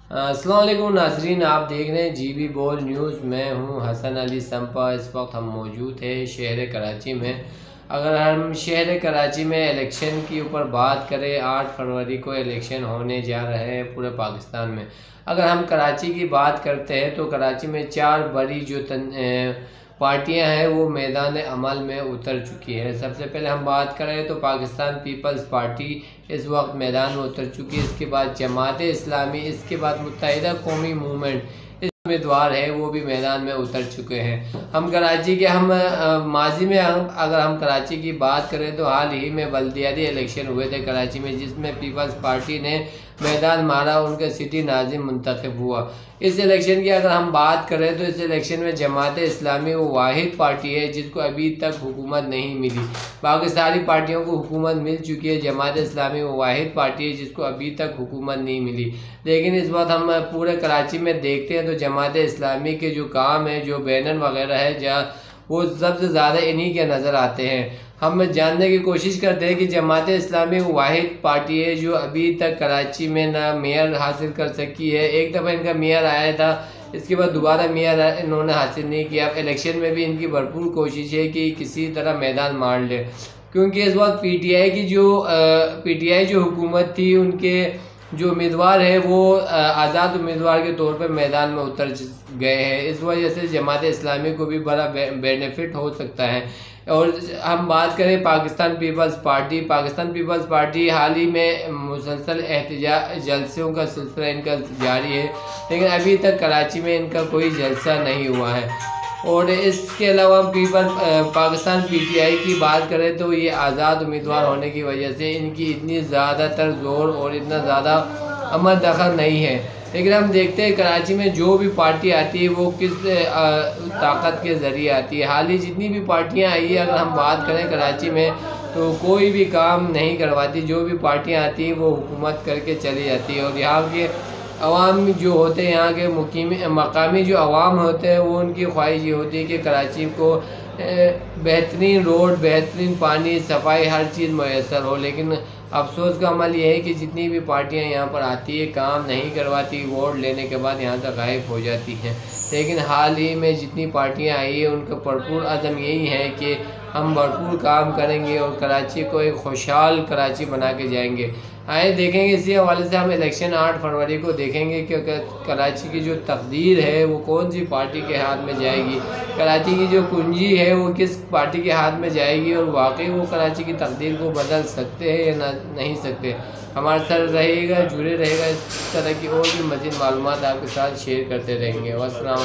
अस्सलाम वालेकुम नाजरीन, आप देख रहे हैं जीबी बोल न्यूज़। मैं हूं हसन अली संपा। इस वक्त हम मौजूद हैं शहर कराची में। अगर हम शहर कराची में इलेक्शन के ऊपर बात करें, 8 फरवरी को इलेक्शन होने जा रहे हैं पूरे पाकिस्तान में। अगर हम कराची की बात करते हैं तो कराची में 4 बड़ी जो पार्टियां हैं वो मैदान अमल में उतर चुकी है। सबसे पहले हम बात करें तो पाकिस्तान पीपल्स पार्टी इस वक्त मैदान में उतर चुकी है। इसके बाद जमात इस्लामी, इसके बाद मुत्तहिदा कौमी मूवमेंट उम्मीदवार है वो भी मैदान में उतर चुके हैं। हम कराची के माजी में अगर हम कराची की बात करें तो हाल ही में बल्दियाती इलेक्शन हुए थे कराची में, जिसमें पीपल्स पार्टी ने मैदान मारा, उनका सिटी नाजिम मुंतखब हुआ। इस इलेक्शन की अगर हम बात करें तो इस इलेक्शन में जमात इस्लामी वो वाहिद पार्टी है जिसको अभी तक हुकूमत नहीं मिली। बाकी सारी पार्टियों को हुकूमत मिल चुकी है, जमात इस्लामी वो वाहिद पार्टी है जिसको अभी तक हुकूमत नहीं मिली। लेकिन इस बात हम पूरे कराची में देखते हैं तो जमात इस्लामी के जो काम है, जो बैनर वगैरह है, जहाँ वो सबसे ज़्यादा इन्हीं के नज़र आते हैं। हम जानने की कोशिश करते हैं कि जमात इस्लामी वाहिद पार्टी है जो अभी तक कराची में ना मेयर हासिल कर सकी है। एक दफ़ा इनका मेयर आया था, इसके बाद दोबारा मेयर इन्होंने हासिल नहीं किया। अब इलेक्शन में भी इनकी भरपूर कोशिश है कि किसी तरह मैदान मार ले, क्योंकि इस वक्त पीटीआई जो हुकूमत थी, उनके जो उम्मीदवार है वो आज़ाद उम्मीदवार के तौर पर मैदान में उतर गए हैं। इस वजह से जमात इस्लामी को भी बड़ा बेनिफिट हो सकता है। और हम बात करें पाकिस्तान पीपल्स पार्टी हाल ही में मुसलसल एहतजाज जलसों का सिलसिला इनका जारी है, लेकिन अभी तक कराची में इनका कोई जलसा नहीं हुआ है। और इसके अलावा पाकिस्तान पीटीआई की बात करें तो ये आज़ाद उम्मीदवार होने की वजह से इनकी इतनी ज़्यादातर ज़ोर और इतना ज़्यादा अमल दखल नहीं है। लेकिन हम देखते हैं कराची में जो भी पार्टी आती है वो किस ताकत के ज़रिए आती है। हाल ही जितनी भी पार्टियां आई है, अगर हम बात करें कराची में, तो कोई भी काम नहीं करवाती। जो भी पार्टियां आती हैं वो हुकूमत करके चली जाती है। और यहाँ के अवाम जो होते हैं, यहाँ के मकामी जो अवाम होते हैं, वो उनकी ख्वाहिश ये होती है कि कराची को बेहतरीन रोड, बेहतरीन पानी, सफाई, हर चीज़ मैसर हो। लेकिन अफसोस का अमल यह है कि जितनी भी पार्टियां यहाँ पर आती है काम नहीं करवाती, वोट लेने के बाद यहाँ से गायब हो जाती हैं। लेकिन हाल ही में जितनी पार्टियां आई है उनका भरपूर अज़म यही है कि हम भरपूर काम करेंगे और कराची को एक खुशहाल कराची बना के जाएंगे। आए देखेंगे, इसी हवाले से हम इलेक्शन 8 फरवरी को देखेंगे कि कराची की जो तकदीर है वो कौन सी पार्टी के हाथ में जाएगी, कराची की जो कुंजी है वो किस पार्टी के हाथ में जाएगी, और वाकई वो कराची की तकदीर को बदल सकते हैं या नहीं सकते। हमारे साथ रहेगा, जुड़े रहेगा। इस तरह की और भी मज़ीद मालूमात आपके साथ शेयर करते रहेंगे। वस्सलाम।